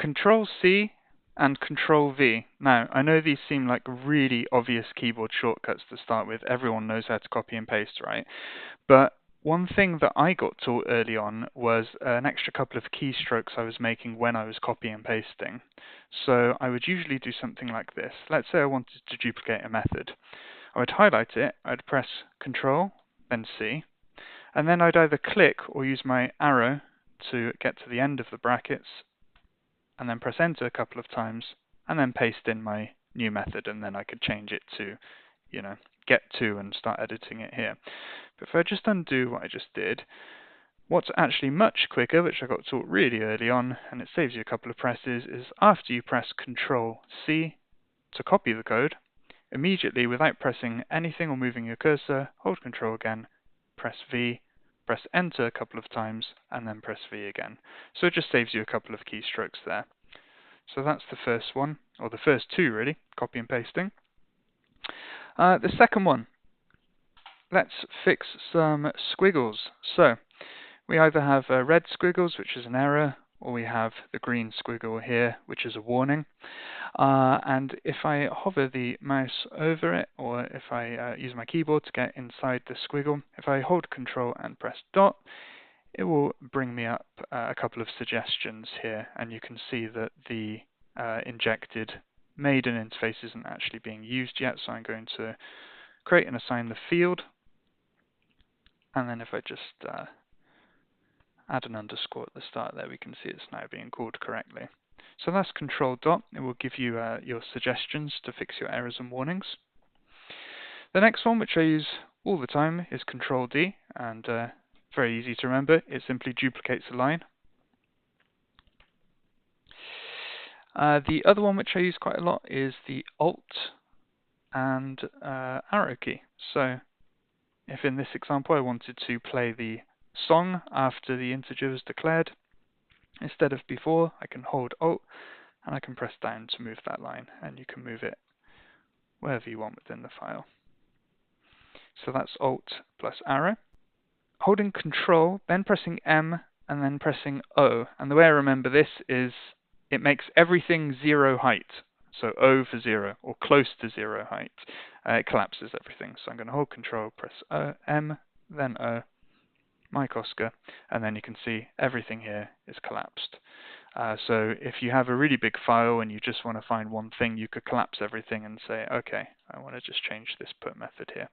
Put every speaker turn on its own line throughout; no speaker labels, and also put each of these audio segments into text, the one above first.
Ctrl C and Ctrl V. Now, I know these seem like really obvious keyboard shortcuts to start with. Everyone knows how to copy and paste, right? But one thing that I got taught early on was an extra couple of keystrokes I was making when I was copying and pasting. So I would usually do something like this. Let's say I wanted to duplicate a method. I would highlight it, I'd press Ctrl, then C, and then I'd either click or use my arrow to get to the end of the brackets, and then press Enter a couple of times, and then paste in my new method, and then I could change it to, get to and start editing it here. But if I just undo what I just did, what's actually much quicker, which I got taught really early on, and it saves you a couple of presses, is after you press Ctrl C to copy the code, immediately, without pressing anything or moving your cursor, hold Ctrl again, press V, press Enter a couple of times, and then press V again. So it just saves you a couple of keystrokes there. So that's the first one, or the first two really, copy and pasting. The second one, let's fix some squiggles. So we either have red squiggles, which is an error, or we have the green squiggle here, which is a warning. And if I hover the mouse over it, or if I use my keyboard to get inside the squiggle, if I hold Control and press dot, it will bring me up a couple of suggestions here, and you can see that the injected maiden interface isn't actually being used yet, so I'm going to create and assign the field, and then if I just add an underscore at the start there, we can see it's now being called correctly. So that's Control dot. It will give you your suggestions to fix your errors and warnings. The next one, which I use all the time, is Control D, and very easy to remember. It simply duplicates a line. The other one, which I use quite a lot, is the Alt and arrow key. So if in this example I wanted to play the song after the integer was declared, instead of before, I can hold Alt and I can press down to move that line, and you can move it wherever you want within the file. So that's Alt plus arrow. Holding Control, then pressing M, and then pressing O. And the way I remember this is it makes everything 0 height. So O for 0, or close to 0 height. It collapses everything. So I'm going to hold Control, press O, M, then O, Mike Oscar, and then you can see everything here is collapsed. So if you have a really big file and you just want to find one thing, you could collapse everything and say, okay, I want to just change this put method here.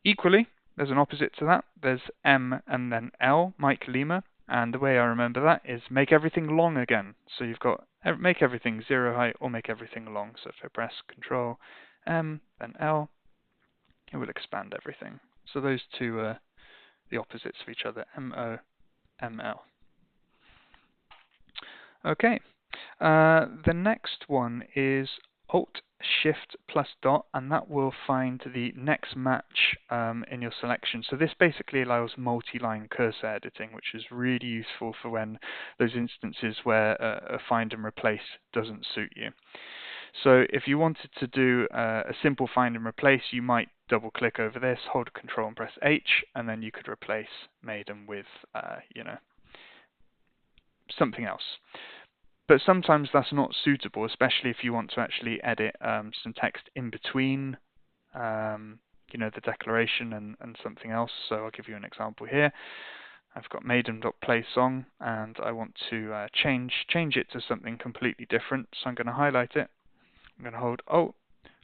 Equally, there's an opposite to that. There's M and then L, Mike Lima, and the way I remember that is make everything long again. So you've got make everything 0 height or make everything long. So if I press Control M, then L, it will expand everything. So those two are the opposites of each other, MO, ML. Okay, the next one is Alt Shift plus dot, and that will find the next match in your selection. So this basically allows multi-line cursor editing, which is really useful for when those instances where a find and replace doesn't suit you. So if you wanted to do a simple find and replace, you might double click over this, hold Control and press H, and then you could replace maiden with, something else. But sometimes that's not suitable, especially if you want to actually edit some text in between, the declaration and something else. So I'll give you an example here. I've got maiden.playSong, and I want to change it to something completely different. So I'm going to highlight it. I'm going to hold Alt,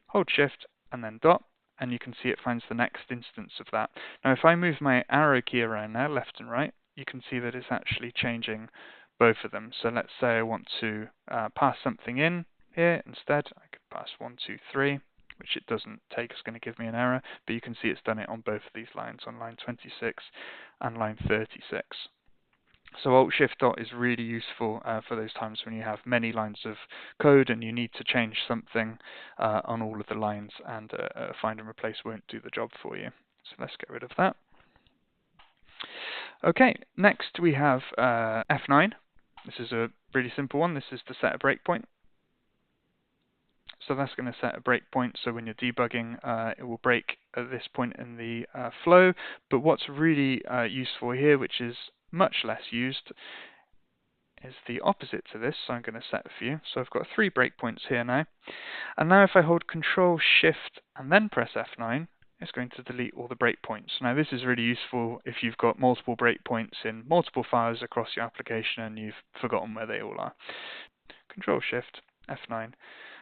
hold Shift, and then dot, and you can see it finds the next instance of that. Now, if I move my arrow key around now, left and right, you can see that it's actually changing both of them. So let's say I want to pass something in here instead. I could pass 1, 2, 3, which it doesn't take. It's going to give me an error, but you can see it's done it on both of these lines, on line 26 and line 36. So Alt Shift dot is really useful for those times when you have many lines of code and you need to change something on all of the lines, and find and replace won't do the job for you. So let's get rid of that. Okay, next we have F9. This is a really simple one. This is to set a breakpoint. So that's going to set a breakpoint, so when you're debugging, it will break at this point in the flow. But what's really useful here, which is much less used, is the opposite to this, so I'm going to set a few. So I've got 3 breakpoints here now. And now if I hold Ctrl Shift and then press F9, it's going to delete all the breakpoints. Now this is really useful if you've got multiple breakpoints in multiple files across your application and you've forgotten where they all are. Ctrl Shift F9,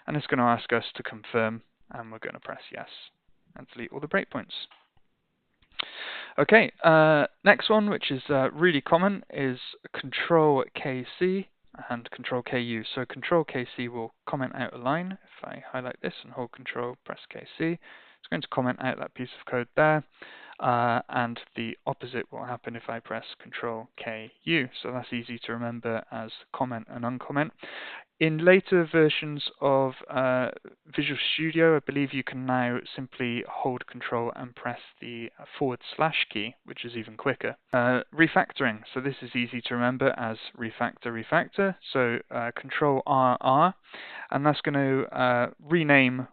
and it's going to ask us to confirm, and we're going to press yes and delete all the breakpoints. Okay, next one, which is really common, is Ctrl KC and Ctrl KU. So Ctrl KC will comment out a line. If I highlight this and hold Ctrl, press KC, it's going to comment out that piece of code there. And the opposite will happen if I press Ctrl KU. So that's easy to remember as comment and uncomment. In later versions of Visual Studio, I believe you can now simply hold Control and press the / key, which is even quicker. Refactoring. So this is easy to remember as refactor. So Ctrl R, and that's going to rename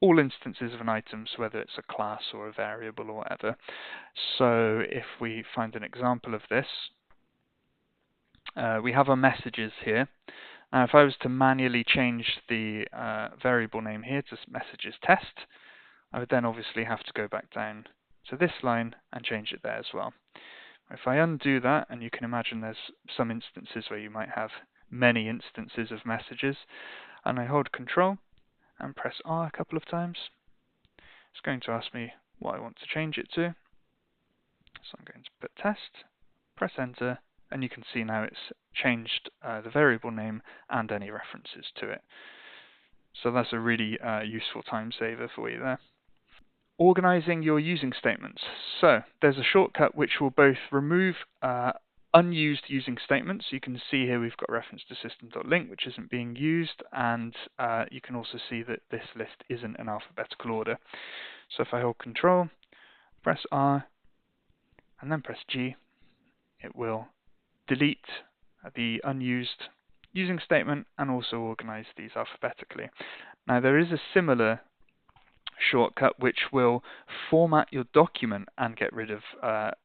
all instances of an item, so whether it's a class or a variable or whatever. So if we find an example of this, we have our messages here. Now, if I was to manually change the variable name here to messages test, I would then obviously have to go back down to this line and change it there as well. If I undo that, and you can imagine there's some instances where you might have many instances of messages, and I hold Control and press R a couple of times, it's going to ask me what I want to change it to. So I'm going to put test, press enter, and you can see now it's changed the variable name and any references to it. So that's a really useful time saver for you there. Organizing your using statements. So there's a shortcut which will both remove unused using statements. You can see here we've got reference to system.link, which isn't being used, and you can also see that this list isn't in alphabetical order. So if I hold Control, press R, and then press G, it will delete the unused using statement and also organize these alphabetically. Now there is a similar shortcut which will format your document and get rid of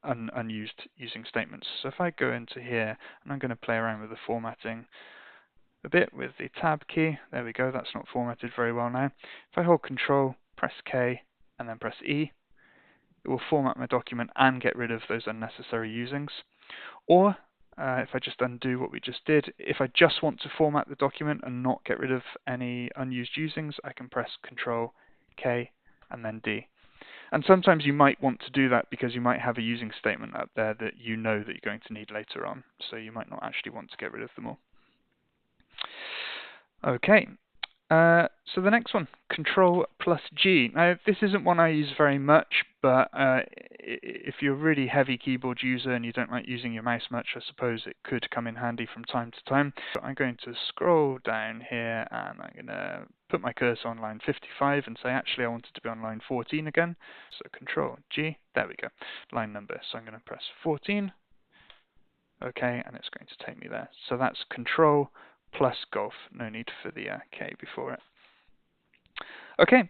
unused using statements. So if I go into here, and I'm going to play around with the formatting a bit with the tab key, there we go, that's not formatted very well now. If I hold Control, press K, and then press E, it will format my document and get rid of those unnecessary usings. Or if I just undo what we just did, if I just want to format the document and not get rid of any unused usings, I can press Control K and then D. And sometimes you might want to do that because you might have a using statement up there that you know that you're going to need later on, so you might not actually want to get rid of them all. Okay, so the next one, Ctrl plus G. Now this isn't one I use very much, but if you're a really heavy keyboard user and you don't like using your mouse much, I suppose it could come in handy from time to time. But I'm going to scroll down here and I'm going to put my cursor on line 55 and say actually I want it to be on line 14 again. So Ctrl G, there we go, line number. So I'm going to press 14, okay, and it's going to take me there. So that's Control plus golf, no need for the K before it. Okay,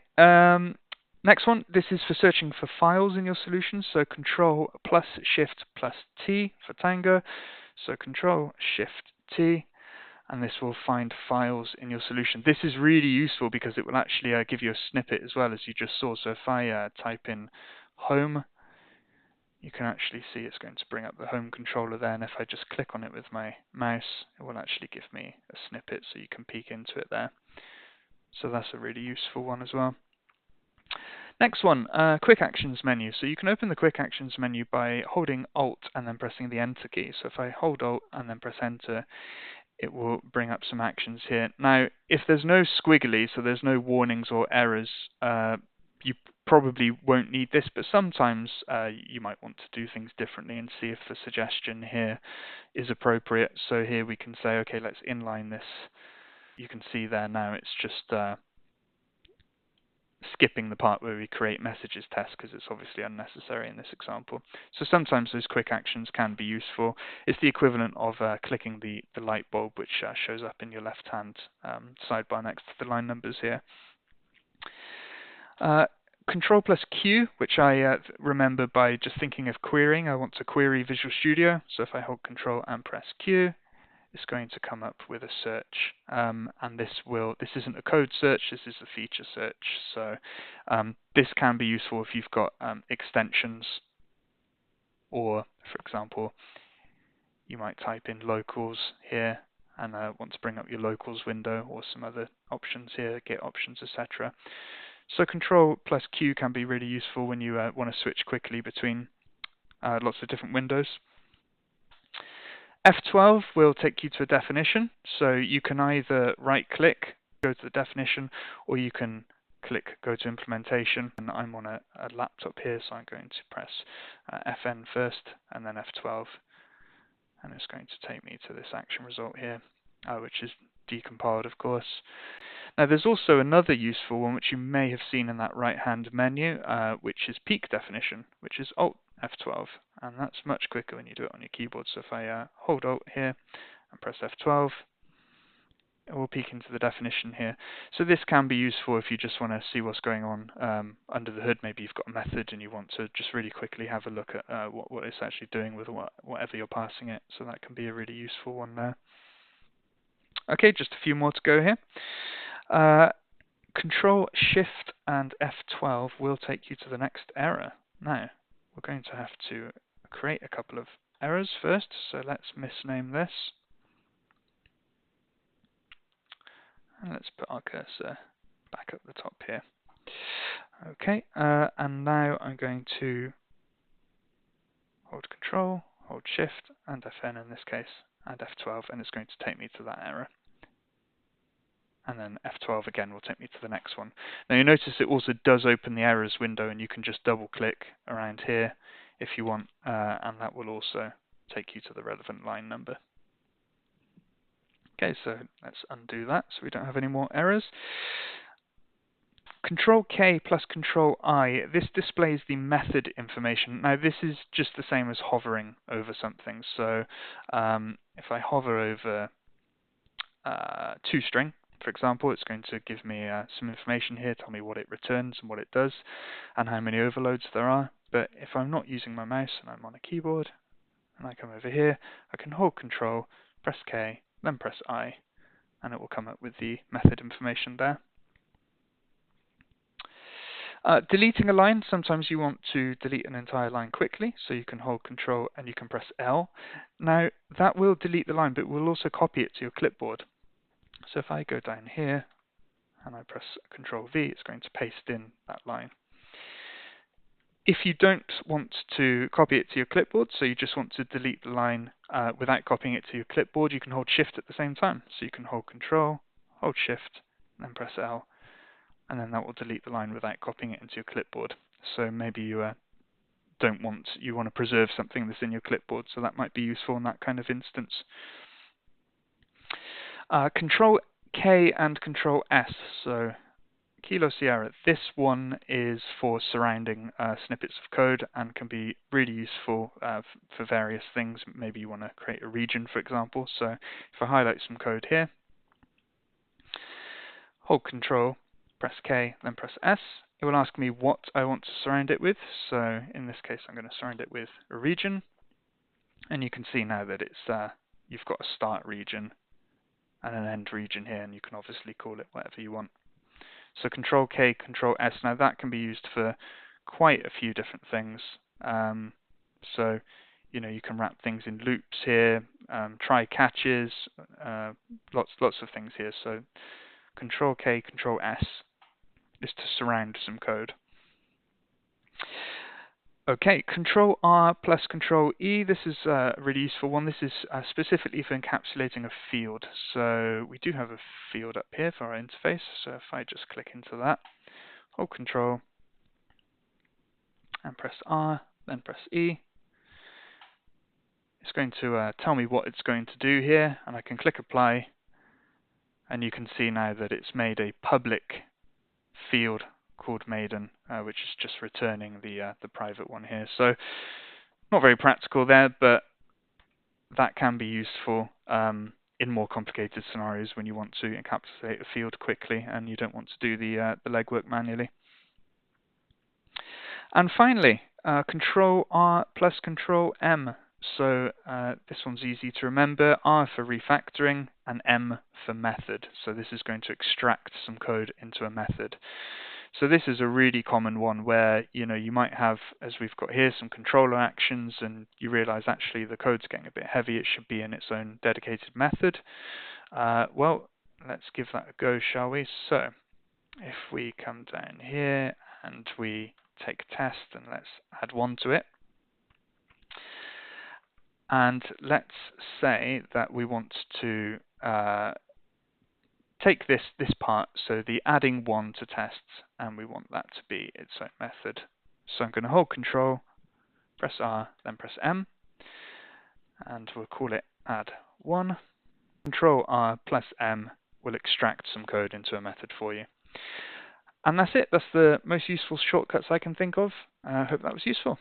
next one, this is for searching for files in your solution, so Control plus Shift plus T for Tango, so Control Shift T, and this will find files in your solution. This is really useful because it will actually give you a snippet as well, as you just saw. So if I type in home, you can actually see it's going to bring up the home controller there, and if I just click on it with my mouse, it will actually give me a snippet so you can peek into it there. So that's a really useful one as well. Next one, Quick Actions menu. So you can open the Quick Actions menu by holding Alt and then pressing the Enter key. So if I hold Alt and then press Enter, it will bring up some actions here. Now, if there's no squiggly, so there's no warnings or errors, you probably won't need this, but sometimes you might want to do things differently and see if the suggestion here is appropriate. So here we can say, okay, let's inline this. You can see there now it's just skipping the part where we create messages test because it's obviously unnecessary in this example. So sometimes those quick actions can be useful. It's the equivalent of clicking the light bulb, which shows up in your left hand sidebar next to the line numbers here. Control plus Q, which I remember by just thinking of querying. I want to query Visual Studio, so if I hold Control and press Q, it's going to come up with a search, and this isn't a code search, this is a feature search. So this can be useful if you've got extensions, or for example, you might type in locals here and want to bring up your locals window or some other options here, get options, etc. So Ctrl plus Q can be really useful when you want to switch quickly between lots of different windows. F12 will take you to a definition, so you can either right-click, go to the definition, or you can click go to implementation. And I'm on a laptop here, so I'm going to press Fn first and then F12, and it's going to take me to this action result here, which is decompiled, of course. Now there's also another useful one which you may have seen in that right-hand menu, which is peak definition, which is Alt F12, and that's much quicker when you do it on your keyboard. So if I hold Alt here and press F12, it will peek into the definition here. So this can be useful if you just want to see what's going on under the hood. Maybe you've got a method and you want to just really quickly have a look at what it's actually doing with whatever you're passing it. So that can be a really useful one there. Okay, just a few more to go here. Ctrl Shift and F12 will take you to the next error. Now, we're going to have to create a couple of errors first, so let's misname this. And let's put our cursor back up the top here. Okay, and now I'm going to hold Control, hold Shift, and Fn in this case, and F12, and it's going to take me to that error. And then F12 again will take me to the next one. Now you notice it also does open the errors window, and you can just double click around here if you want, and that will also take you to the relevant line number. Okay, so let's undo that so we don't have any more errors. Ctrl K plus Ctrl I, this displays the method information. Now this is just the same as hovering over something. So if I hover over toString, for example, it's going to give me some information here, tell me what it returns and what it does, and how many overloads there are. But if I'm not using my mouse and I'm on a keyboard, and I come over here, I can hold Control, press K, then press I, and it will come up with the method information there. Deleting a line, sometimes you want to delete an entire line quickly, so you can hold Control and you can press L. Now, that will delete the line, but we'll also copy it to your clipboard. So if I go down here and I press Ctrl V, it's going to paste in that line. If you don't want to copy it to your clipboard, so you just want to delete the line without copying it to your clipboard, you can hold Shift at the same time. So you can hold Control, hold Shift, and then press L, and then that will delete the line without copying it into your clipboard. So maybe you want to preserve something that's in your clipboard, so that might be useful in that kind of instance. Ctrl K and Ctrl S, so Kilo Sierra. This one is for surrounding snippets of code and can be really useful for various things. Maybe you want to create a region, for example. So if I highlight some code here, hold Control, press K, then press S, it will ask me what I want to surround it with. So in this case, I'm going to surround it with a region. And you can see now that it's you've got a start region and an end region here, and you can obviously call it whatever you want. So Ctrl K, Ctrl S, now that can be used for quite a few different things. So, you know, you can wrap things in loops here, try catches, lots of things here. So Ctrl K, Ctrl S is to surround some code. Okay, Ctrl R plus Ctrl E, this is a really useful one. This is specifically for encapsulating a field. So we do have a field up here for our interface. So if I just click into that, hold Control, and press R, then press E, it's going to tell me what it's going to do here, and I can click Apply, and you can see now that it's made a public field called Maiden, which is just returning the private one here. So not very practical there, but that can be useful in more complicated scenarios when you want to encapsulate a field quickly and you don't want to do the legwork manually. And finally, Ctrl R plus Ctrl M. So this one's easy to remember. R for refactoring and M for method. So this is going to extract some code into a method. So this is a really common one where you might have, as we've got here, some controller actions, and you realize actually the code's getting a bit heavy. It should be in its own dedicated method. Well, let's give that a go, shall we? So if we come down here and we take test and let's add one to it. And let's say that we want to take this part, so the adding one to tests, and we want that to be its own method. So I'm going to hold Control, press R, then press M, and we'll call it add one. Control R plus M will extract some code into a method for you. And that's it. That's the most useful shortcuts I can think of. I hope that was useful.